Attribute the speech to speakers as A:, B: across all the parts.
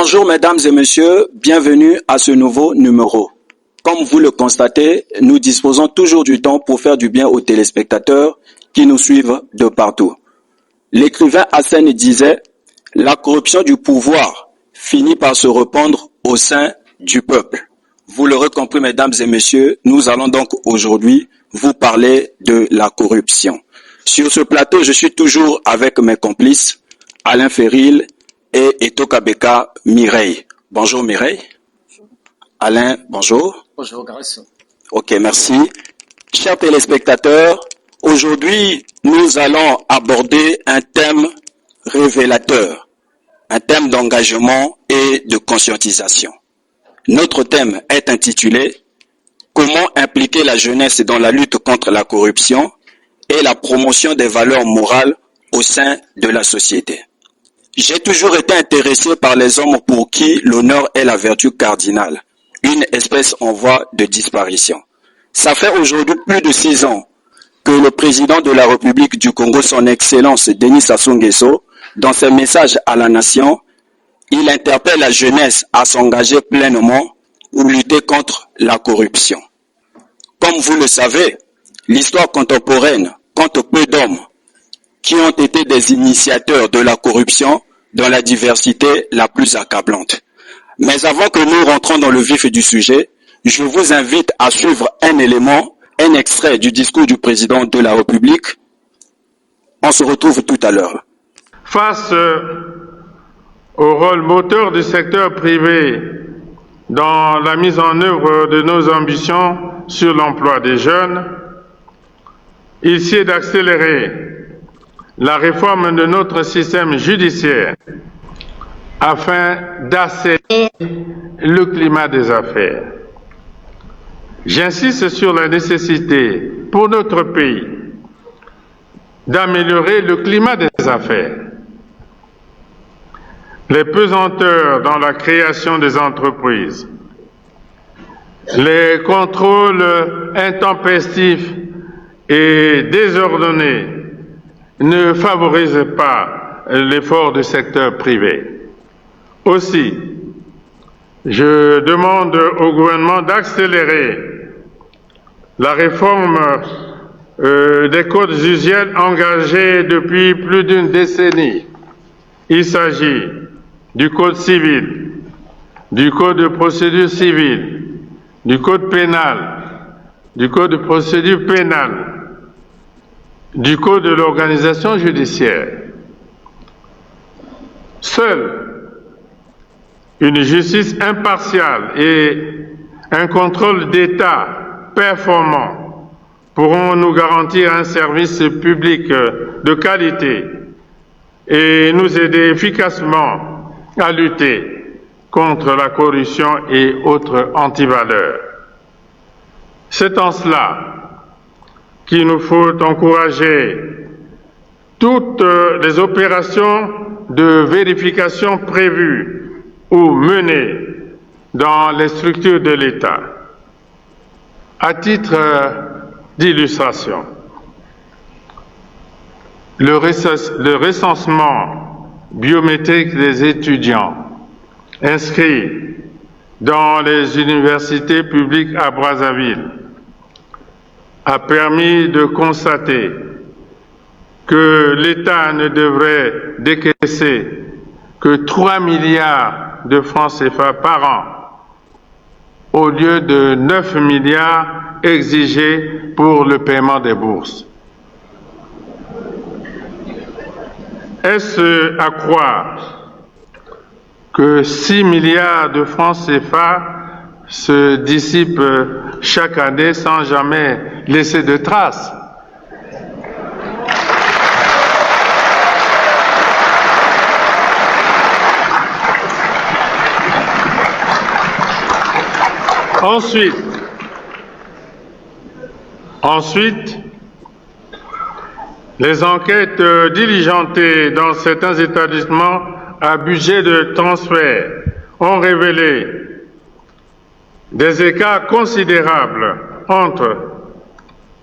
A: Bonjour mesdames et messieurs, bienvenue à ce nouveau numéro. Comme vous le constatez, nous disposons toujours du temps pour faire du bien aux téléspectateurs qui nous suivent de partout. L'écrivain Hassen disait « La corruption du pouvoir finit par se répandre au sein du peuple ». Vous l'aurez compris mesdames et messieurs, nous allons donc aujourd'hui vous parler de la corruption. Sur ce plateau, je suis toujours avec mes complices, Alain Ferril et Etokabeka Mireille. Bonjour Mireille.
B: Bonjour.
A: Alain, bonjour.
B: Bonjour Grace.
A: Ok, merci. Chers téléspectateurs, aujourd'hui, nous allons aborder un thème révélateur, un thème d'engagement et de conscientisation. Notre thème est intitulé « Comment impliquer la jeunesse dans la lutte contre la corruption et la promotion des valeurs morales au sein de la société ». J'ai toujours été intéressé par les hommes pour qui l'honneur est la vertu cardinale, une espèce en voie de disparition. Ça fait aujourd'hui plus de 6 ans que le président de la République du Congo, son Excellence Denis Sassou Nguesso, dans ses messages à la nation, il interpelle la jeunesse à s'engager pleinement pour lutter contre la corruption. Comme vous le savez, l'histoire contemporaine compte peu d'hommes qui ont été des initiateurs de la corruption dans la diversité la plus accablante. Mais avant que nous rentrons dans le vif du sujet, je vous invite à suivre un extrait du discours du président de la République. On se retrouve tout à l'heure.
C: Face au rôle moteur du secteur privé dans la mise en œuvre de nos ambitions sur l'emploi des jeunes, il sied d'accélérer la réforme de notre système judiciaire afin d'assainir le climat des affaires. J'insiste sur la nécessité pour notre pays d'améliorer le climat des affaires. Les pesanteurs dans la création des entreprises, les contrôles intempestifs et désordonnés ne favorisent pas l'effort du secteur privé. Aussi, je demande au gouvernement d'accélérer la réforme des codes usuels engagés depuis plus d'une décennie. Il s'agit du Code civil, du Code de procédure civile, du Code pénal, du Code de procédure pénale, du Code de l'organisation judiciaire. Seule une justice impartiale et un contrôle d'État performant pourront nous garantir un service public de qualité et nous aider efficacement à lutter contre la corruption et autres antivaleurs. C'est en cela qu'il nous faut encourager toutes les opérations de vérification prévues ou menées dans les structures de l'État. À titre d'illustration, le recensement biométrique des étudiants inscrits dans les universités publiques à Brazzaville a permis de constater que l'État ne devrait décaisser que 3 milliards de francs CFA par an au lieu de 9 milliards exigés pour le paiement des bourses. Est-ce à croire que 6 milliards de francs CFA se dissipent chaque année sans jamais laisser de traces? Ensuite, les enquêtes diligentées dans certains établissements à budget de transfert ont révélé des écarts considérables entre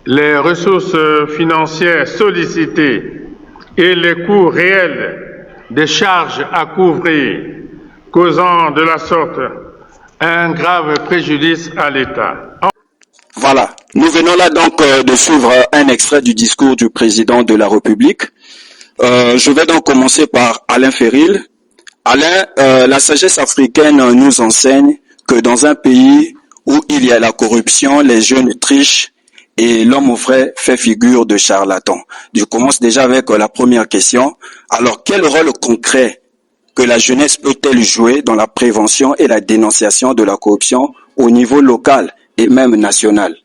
C: les ressources financières sollicitées et les coûts réels des charges à couvrir causant de la sorte un grave préjudice à l'État.
A: Voilà. Nous venons là donc de suivre un extrait du discours du président de la République. Je vais donc commencer par Alain Ferril. Alain, la sagesse africaine nous enseigne que dans un pays où il y a la corruption, les jeunes trichent et l'homme vrai fait figure de charlatan. Je commence déjà avec la première question. Alors, quel rôle concret que la jeunesse peut-elle jouer dans la prévention et la dénonciation de la corruption au niveau local et même national?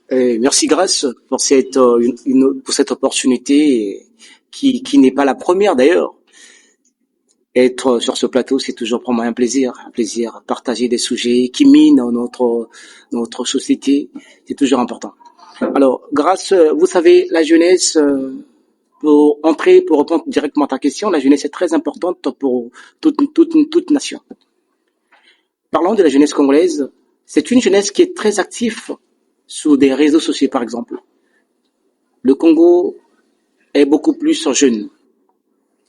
B: Merci Grâce pour cette opportunité qui n'est pas la première d'ailleurs. Être sur ce plateau, c'est toujours pour moi un plaisir à partager des sujets qui minent notre société, c'est toujours important. Alors, Grâce, vous savez, la jeunesse, pour répondre directement à ta question, la jeunesse est très importante pour toute nation. Parlons de la jeunesse congolaise, c'est une jeunesse qui est très active sur des réseaux sociaux, par exemple. Le Congo est beaucoup plus jeune.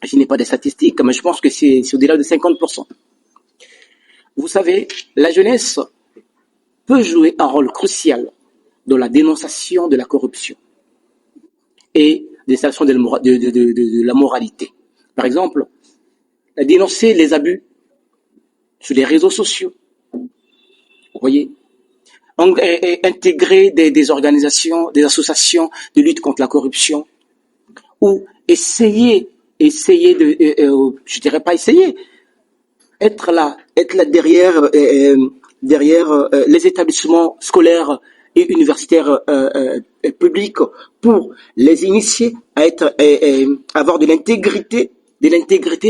B: Je n'ai pas des statistiques, mais je pense que c'est au-delà de 50%. Vous savez, la jeunesse peut jouer un rôle crucial dans la dénonciation de la corruption et des actions de la moralité. Par exemple, dénoncer les abus sur les réseaux sociaux. Vous voyez, intégrer des organisations, des associations de lutte contre la corruption, ou essayer je dirais pas essayer, être là derrière les établissements scolaires et universitaires publics pour les initier à avoir de l'intégrité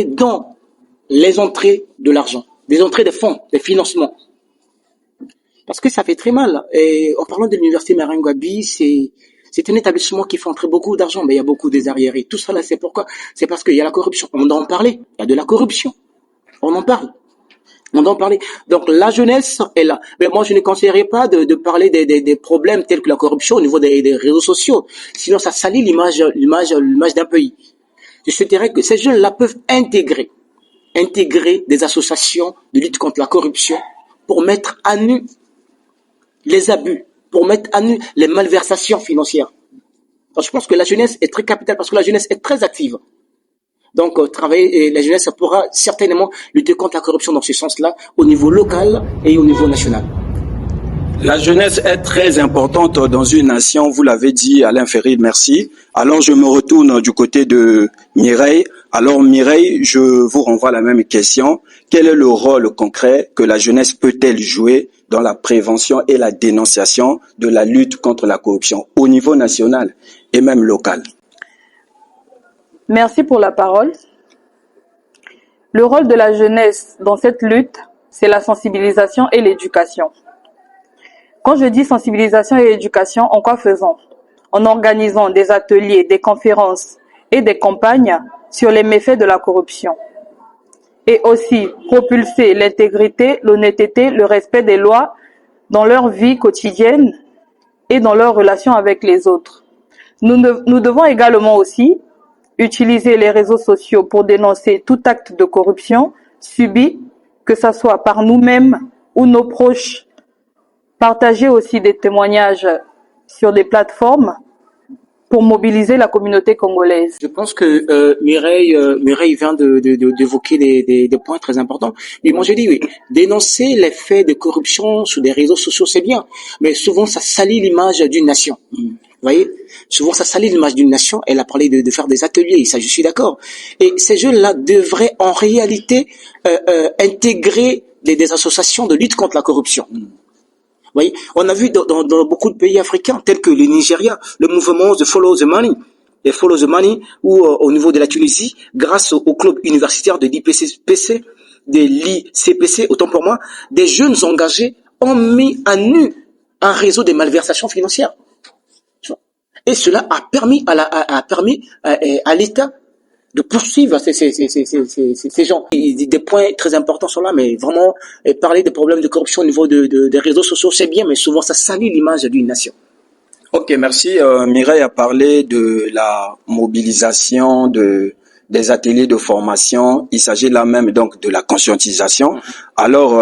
B: dans les entrées de l'argent, des entrées des fonds, des financements. Parce que ça fait très mal. Et en parlant de l'université Marangouabi, c'est un établissement qui fait entrer beaucoup d'argent, mais il y a beaucoup des arriérés. Tout ça là, c'est pourquoi? C'est parce qu'il y a la corruption. On doit en parler. Il y a de la corruption. On en parle. On doit en parler. Donc la jeunesse est là. Mais moi, je ne conseillerais pas de parler des problèmes tels que la corruption au niveau des réseaux sociaux. Sinon, ça salit l'image d'un pays. Je souhaiterais que ces jeunes-là peuvent intégrer des associations de lutte contre la corruption pour mettre à nu les abus, pour mettre à nu les malversations financières. Donc, je pense que la jeunesse est très capitale parce que la jeunesse est très active. Donc, la jeunesse pourra certainement lutter contre la corruption dans ce sens-là, au niveau local et au niveau national.
A: La jeunesse est très importante dans une nation, vous l'avez dit, Alain Ferril, merci. Alors, je me retourne du côté de Mireille. Alors, Mireille, je vous renvoie la même question. Quel est le rôle concret que la jeunesse peut-elle jouer dans la prévention et la dénonciation de la lutte contre la corruption au niveau national et même local?
D: Merci pour la parole. Le rôle de la jeunesse dans cette lutte, c'est la sensibilisation et l'éducation. Quand je dis sensibilisation et éducation, en quoi faisons? En organisant des ateliers, des conférences et des campagnes sur les méfaits de la corruption. Et aussi propulser l'intégrité, l'honnêteté, le respect des lois dans leur vie quotidienne et dans leurs relations avec les autres. Nous devons également aussi utiliser les réseaux sociaux pour dénoncer tout acte de corruption subi, que ce soit par nous-mêmes ou nos proches. Partager aussi des témoignages sur des plateformes pour mobiliser la communauté congolaise.
B: Je pense que Mireille vient d'évoquer des points très importants. Mais moi je dis oui, dénoncer les faits de corruption sur des réseaux sociaux c'est bien, mais souvent ça salit l'image d'une nation. Vous voyez, souvent ça salit l'image d'une nation. Elle a parlé de faire des ateliers, ça je suis d'accord. Et ces jeunes-là devraient en réalité intégrer des associations de lutte contre la corruption. Vous voyez, on a vu dans beaucoup de pays africains, tels que le Nigeria, le mouvement de Follow the Money, ou au niveau de la Tunisie, grâce au club universitaire de l'IPCPC, autant pour moi, des jeunes engagés ont mis à nu un réseau de malversations financières. Et cela a permis à l'État de poursuivre ces gens. Des points très importants sont là, mais vraiment, parler des problèmes de corruption au niveau des réseaux sociaux, c'est bien, mais souvent ça salit l'image d'une nation.
A: Ok, merci. Mireille a parlé de la mobilisation de des ateliers de formation. Il s'agit là même donc de la conscientisation. Alors,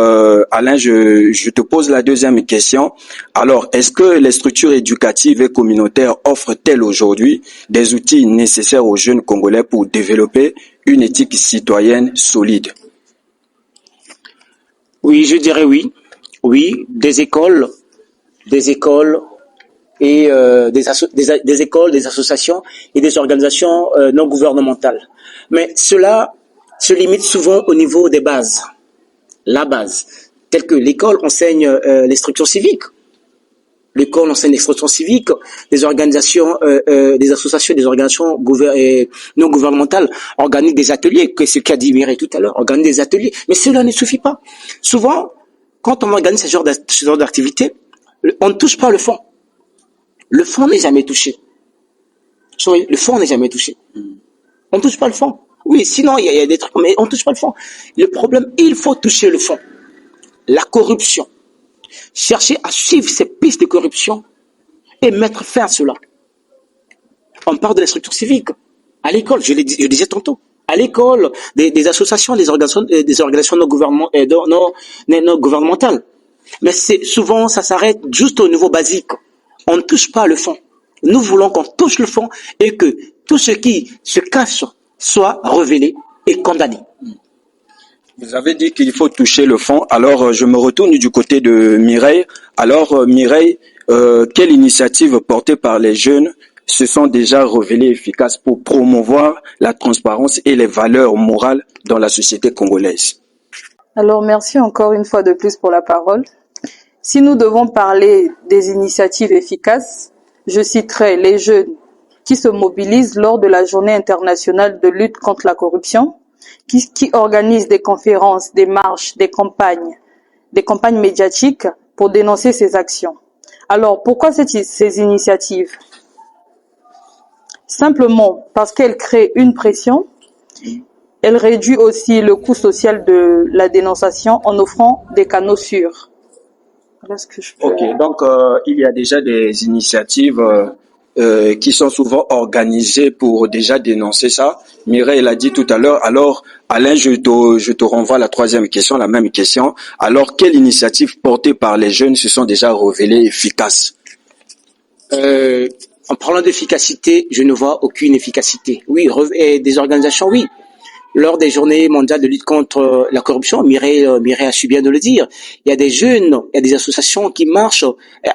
A: Alain, je te pose la deuxième question. Alors, est-ce que les structures éducatives et communautaires offrent-elles aujourd'hui des outils nécessaires aux jeunes Congolais pour développer une éthique citoyenne solide?
B: Oui, je dirais oui. Oui, des écoles et des écoles, des associations et des organisations non gouvernementales. Mais cela se limite souvent au niveau des bases, la base, telle que l'école enseigne les structures civiques. L'école enseigne les structures civiques, des organisations, des associations, des organisations non gouvernementales organisent des ateliers, que ce qu'a dit Mireille tout à l'heure, organisent des ateliers. Mais cela ne suffit pas. Souvent, quand on organise ce genre d'activité, on ne touche pas le fond. Le fond n'est jamais touché. Le fond n'est jamais touché. On ne touche pas le fond. Oui, sinon, il y a des trucs, mais on ne touche pas le fond. Le problème, il faut toucher le fond. La corruption. Chercher à suivre ces pistes de corruption et mettre fin à cela. On parle de la structure civique. À l'école, je disais tantôt, à l'école, des associations, des organisations non gouvernementales. Mais souvent, ça s'arrête juste au niveau basique. On ne touche pas le fond. Nous voulons qu'on touche le fond et que tout ce qui se cache soit révélé et condamné.
A: Vous avez dit qu'il faut toucher le fond. Alors, je me retourne du côté de Mireille. Alors, Mireille, quelles initiatives portées par les jeunes se sont déjà révélées efficaces pour promouvoir la transparence et les valeurs morales dans la société congolaise?
D: Alors, merci encore une fois de plus pour la parole. Si nous devons parler des initiatives efficaces, je citerai les jeunes qui se mobilisent lors de la Journée internationale de lutte contre la corruption, qui organisent des conférences, des marches, des campagnes médiatiques pour dénoncer ces actions. Alors, pourquoi ces initiatives? Simplement parce qu'elles créent une pression, elles réduisent aussi le coût social de la dénonciation en offrant des canaux sûrs.
A: Ok, donc il y a déjà des initiatives qui sont souvent organisées pour déjà dénoncer ça. Mireille l'a dit tout à l'heure. Alors, Alain, je te renvoie à la troisième question, la même question. Alors, quelles initiatives portées par les jeunes se sont déjà révélées efficaces?
B: En parlant d'efficacité, je ne vois aucune efficacité. Oui, des organisations, oui. Lors des journées mondiales de lutte contre la corruption, Mireille a su bien de le dire, il y a des jeunes, il y a des associations qui marchent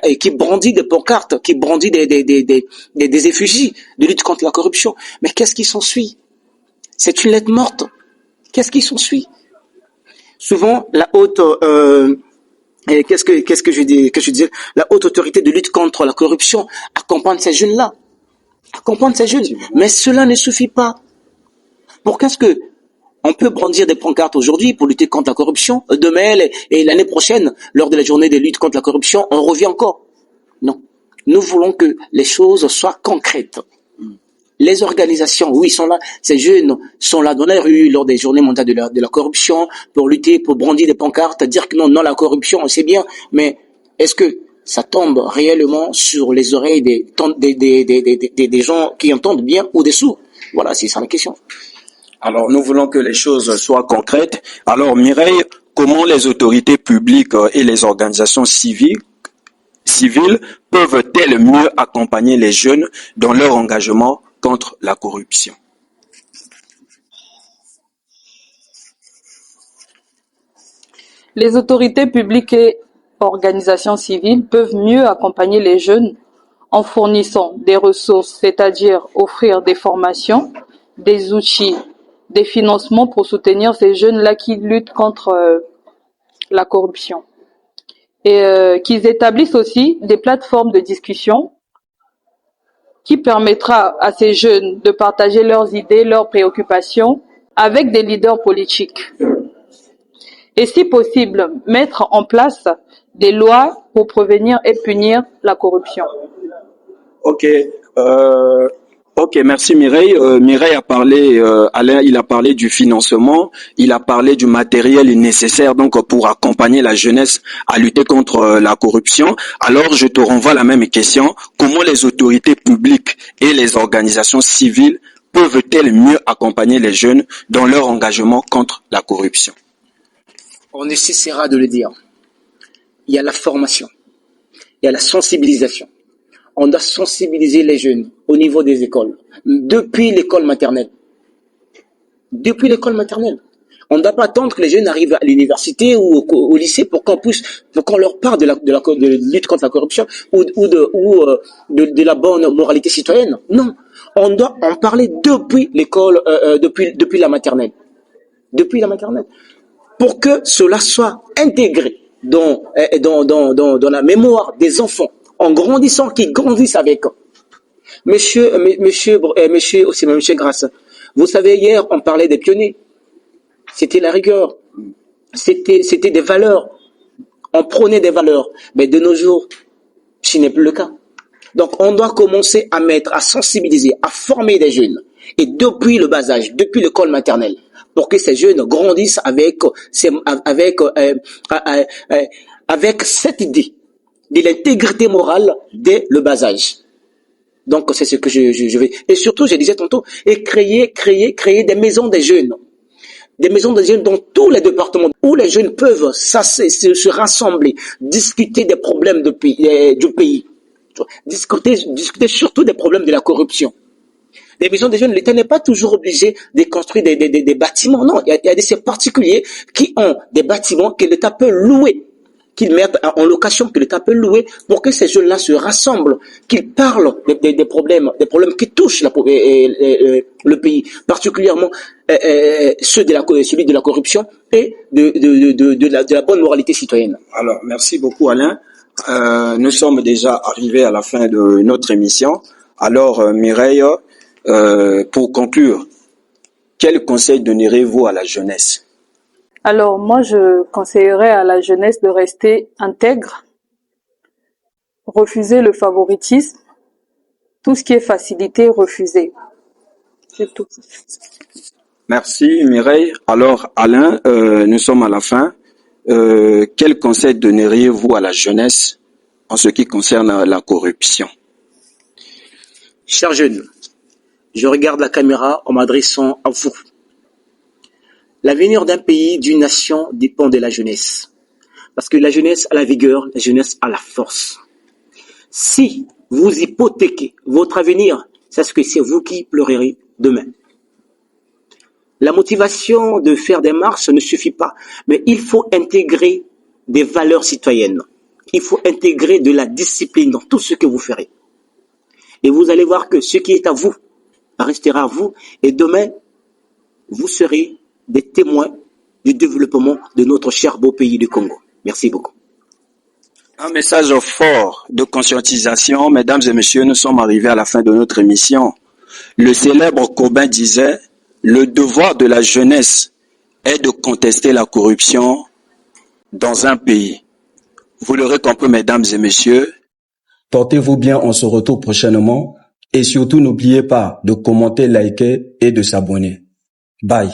B: et qui brandissent des pancartes, qui brandissent des effigies de lutte contre la corruption. Mais qu'est-ce qui s'ensuit? C'est une lettre morte. Qu'est-ce qui s'ensuit? Souvent, la haute qu'est-ce que je disais, la haute autorité de lutte contre la corruption accompagne ces jeunes-là. Mais cela ne suffit pas. Pourquoi est-ce que on peut brandir des pancartes aujourd'hui pour lutter contre la corruption, demain et l'année prochaine, lors de la journée de lutte contre la corruption, on revient encore? Non. Nous voulons que les choses soient concrètes. Les organisations, oui, sont là. Ces jeunes sont là dans les rues lors des journées mondiales de la corruption pour lutter, pour brandir des pancartes, dire que non, la corruption, c'est bien. Mais est-ce que ça tombe réellement sur les oreilles des gens qui entendent bien ou des sourds? Voilà, c'est ça la question.
A: Alors, nous voulons que les choses soient concrètes. Alors, Mireille, comment les autorités publiques et les organisations civiles peuvent-elles mieux accompagner les jeunes dans leur engagement contre la corruption?
D: Les autorités publiques et organisations civiles peuvent mieux accompagner les jeunes en fournissant des ressources, c'est-à-dire offrir des formations, des outils, des financements pour soutenir ces jeunes-là qui luttent contre la corruption. Et qu'ils établissent aussi des plateformes de discussion qui permettra à ces jeunes de partager leurs idées, leurs préoccupations avec des leaders politiques. Et si possible, mettre en place des lois pour prévenir et punir la corruption.
A: Ok, merci Mireille. Mireille a parlé, Alain, il a parlé du financement, il a parlé du matériel nécessaire donc pour accompagner la jeunesse à lutter contre la corruption. Alors, je te renvoie à la même question. Comment les autorités publiques et les organisations civiles peuvent-elles mieux accompagner les jeunes dans leur engagement contre la corruption?
B: On ne cessera de le dire. Il y a la formation, il y a la sensibilisation. On doit sensibiliser les jeunes au niveau des écoles, depuis l'école maternelle. Depuis l'école maternelle. On ne doit pas attendre que les jeunes arrivent à l'université ou au lycée pour qu'on leur parle de la lutte contre la corruption ou de la bonne moralité citoyenne. Non, on doit en parler depuis l'école, depuis la maternelle. Depuis la maternelle. Pour que cela soit intégré dans la mémoire des enfants, en grandissant, qu'ils grandissent avec. Monsieur Grasse, vous savez, hier, on parlait des pionniers. C'était la rigueur. C'était des valeurs. On prônait des valeurs. Mais de nos jours, ce n'est plus le cas. Donc, on doit commencer à sensibiliser, à former des jeunes. Et depuis le bas âge, depuis l'école maternelle, pour que ces jeunes grandissent avec cette idée de l'intégrité morale dès le bas âge. Donc, c'est ce que je vais. Et surtout, je disais tantôt, et créer des maisons des jeunes. Des maisons des jeunes dans tous les départements où les jeunes peuvent se rassembler, discuter des problèmes du pays, discuter surtout des problèmes de la corruption. Les maisons des jeunes, l'État n'est pas toujours obligé de construire des bâtiments. Non, il y a des particuliers qui ont des bâtiments que l'État peut louer, qu'ils mettent en location, que l'État peut louer pour que ces jeunes-là se rassemblent, qu'ils parlent des problèmes qui touchent le pays, particulièrement celui de la corruption et de la bonne moralité citoyenne.
A: Alors, merci beaucoup Alain. Nous sommes déjà arrivés à la fin de notre émission. Alors, Mireille, pour conclure, quel conseil donnerez-vous à la jeunesse?
D: Alors, moi, je conseillerais à la jeunesse de rester intègre, refuser le favoritisme, tout ce qui est facilité, refuser. C'est tout.
A: Merci Mireille. Alors Alain, nous sommes à la fin. Quel conseil donneriez-vous à la jeunesse en ce qui concerne la corruption?
B: Chers jeunes, je regarde la caméra en m'adressant à vous. L'avenir d'un pays, d'une nation dépend de la jeunesse. Parce que la jeunesse a la vigueur, la jeunesse a la force. Si vous hypothéquez votre avenir, c'est que c'est vous qui pleurerez demain. La motivation de faire des marches ne suffit pas, mais il faut intégrer des valeurs citoyennes. Il faut intégrer de la discipline dans tout ce que vous ferez. Et vous allez voir que ce qui est à vous restera à vous. Et demain, vous serez des témoins du développement de notre cher beau pays du Congo. Merci beaucoup.
A: Un message fort de conscientisation. Mesdames et messieurs, nous sommes arrivés à la fin de notre émission. Le célèbre Cobain disait: le devoir de la jeunesse est de contester la corruption dans un pays. Vous l'aurez compris, mesdames et messieurs.
E: Portez-vous bien, on se retrouve prochainement. Et surtout, n'oubliez pas de commenter, liker et de s'abonner. Bye.